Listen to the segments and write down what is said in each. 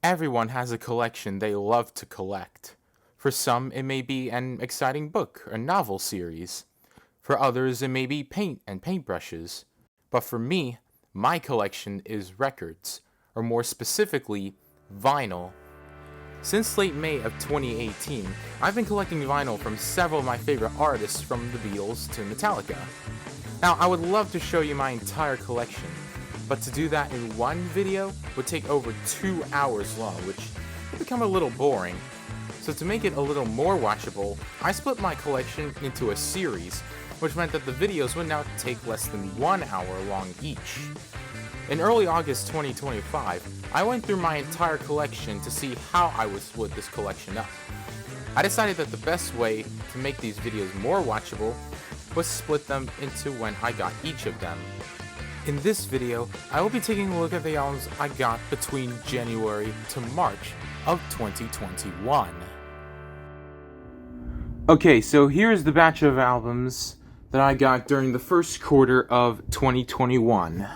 Everyone has a collection they love to collect. For some, it may be an exciting book or novel series. For others, it may be paint and paintbrushes. But for me, my collection is records, or more specifically, vinyl. Since late May of 2018, I've been collecting vinyl from several of my favorite artists, from the Beatles to Metallica. Now, I would love to show you my entire collection, but to do that in one video would take over 2 hours long, which would become a little boring. So to make it a little more watchable, I split my collection into a series, which meant that the videos would now take less than 1 hour long each. In early August 2025, I went through my entire collection to see how I would split this collection up. I decided that the best way to make these videos more watchable was split them into when I got each of them. In this video, I will be taking a look at the albums I got between January to March of 2021. Okay, so here's the batch of albums that I got during the first quarter of 2021.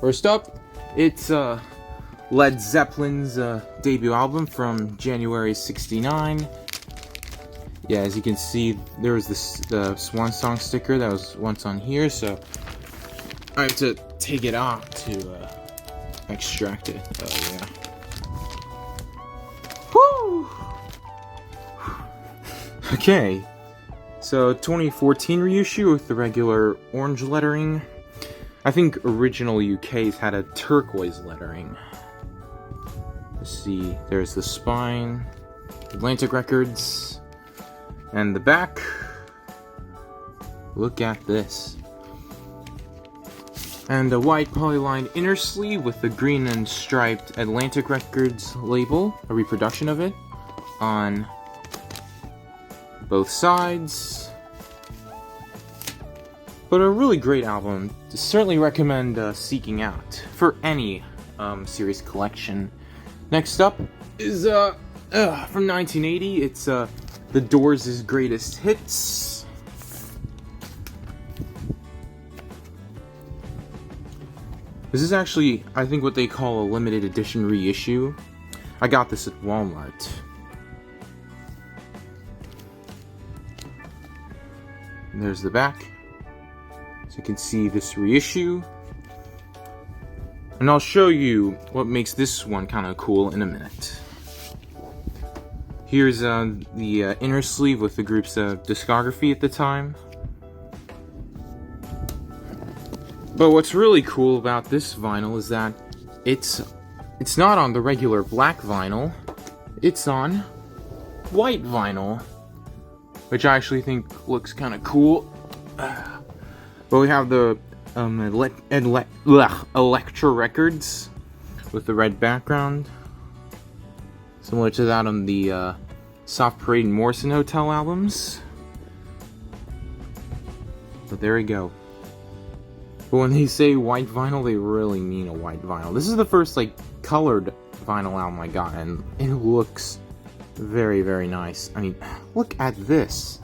First up, it's Led Zeppelin's debut album from January '69. Yeah, as you can see, there was the Swan Song sticker that was once on here, so I have to take it off to extract it. Oh, yeah. Woo! Okay, so 2014 reissue with the regular orange lettering. I think original UK's had a turquoise lettering. Let's see, there's the spine, Atlantic Records, and the back. Look at this. And a white polylined inner sleeve with the green and striped Atlantic Records label, a reproduction of it, on both sides. But a really great album. Certainly recommend seeking out for any series collection. Next up is from 1980. It's The Doors' Greatest Hits. This is actually, I think, what they call a limited edition reissue. I got this at Walmart. And there's the back. So you can see this reissue. And I'll show you what makes this one kind of cool in a minute. Here's the inner sleeve with the group's discography at the time. But what's really cool about this vinyl is that it's not on the regular black vinyl, it's on white vinyl, which I actually think looks kind of cool. But we have the Elektra Records with the red background, similar to that on the Soft Parade and Morrison Hotel albums. But there we go. But when they say white vinyl, they really mean a white vinyl. This is the first colored vinyl album I got, and it looks very, very nice. I mean, look at this.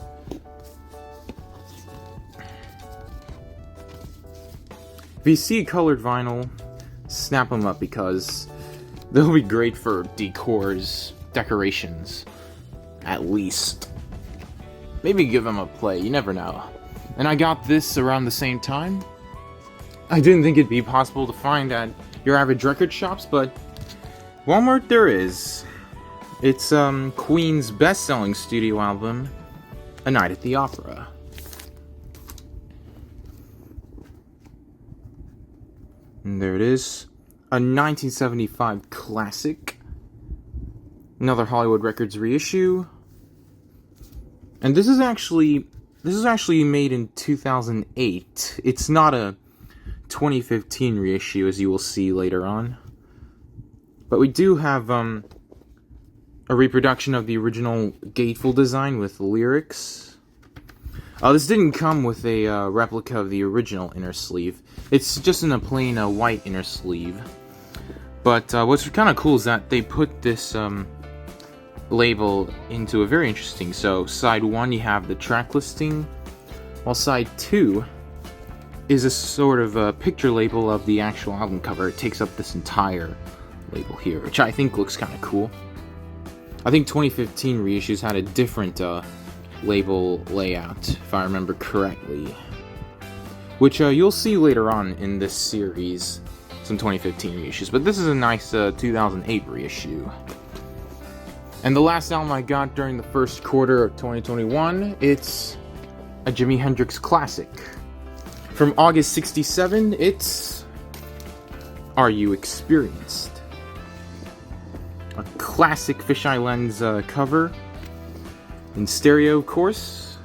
If you see colored vinyl, snap them up because they'll be great for decorations, at least. Maybe give them a play, you never know. And I got this around the same time. I didn't think it'd be possible to find at your average record shops, but Walmart there is. It's Queen's best-selling studio album, A Night at the Opera. And there it is, a 1975 classic, another Hollywood Records reissue, and this is actually made in 2008. It's not a 2015 reissue, as you will see later on, but we do have a reproduction of the original gatefold design with lyrics. This didn't come with a replica of the original inner sleeve. It's just in a plain white inner sleeve. But what's kind of cool is that they put this label into a very interesting. So side 1 you have the track listing, while side 2 is a sort of a picture label of the actual album cover. It takes up this entire label here, which I think looks kind of cool. I think 2015 reissues had a different label layout, if I remember correctly, which you'll see later on in this series, some 2015 reissues, but this is a nice 2008 reissue. And the last album I got during the first quarter of 2021, it's a Jimi Hendrix classic. From August 67, it's Are You Experienced? A classic fisheye lens cover, in stereo, of course.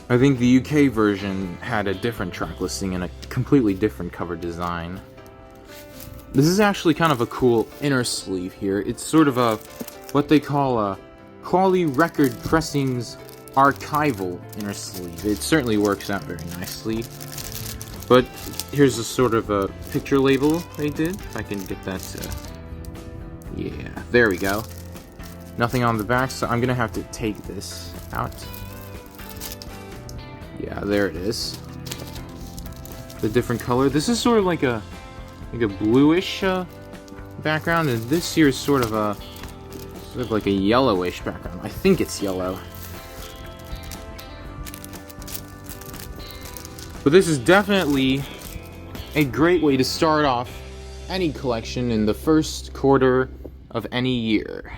I think the UK version had a different track listing and a completely different cover design. This is actually kind of a cool inner sleeve here. It's sort of a, what they call a quality record pressings archival inner sleeve. It certainly works out very nicely. But here's a sort of a picture label they did. If I can get that to... Yeah, there we go. Nothing on the back, so I'm gonna have to take this out. Yeah, there it is. The different color. This is sort of like a bluish background, and this here is sort of like a yellowish background. I think it's yellow. But this is definitely a great way to start off any collection in the first quarter of any year.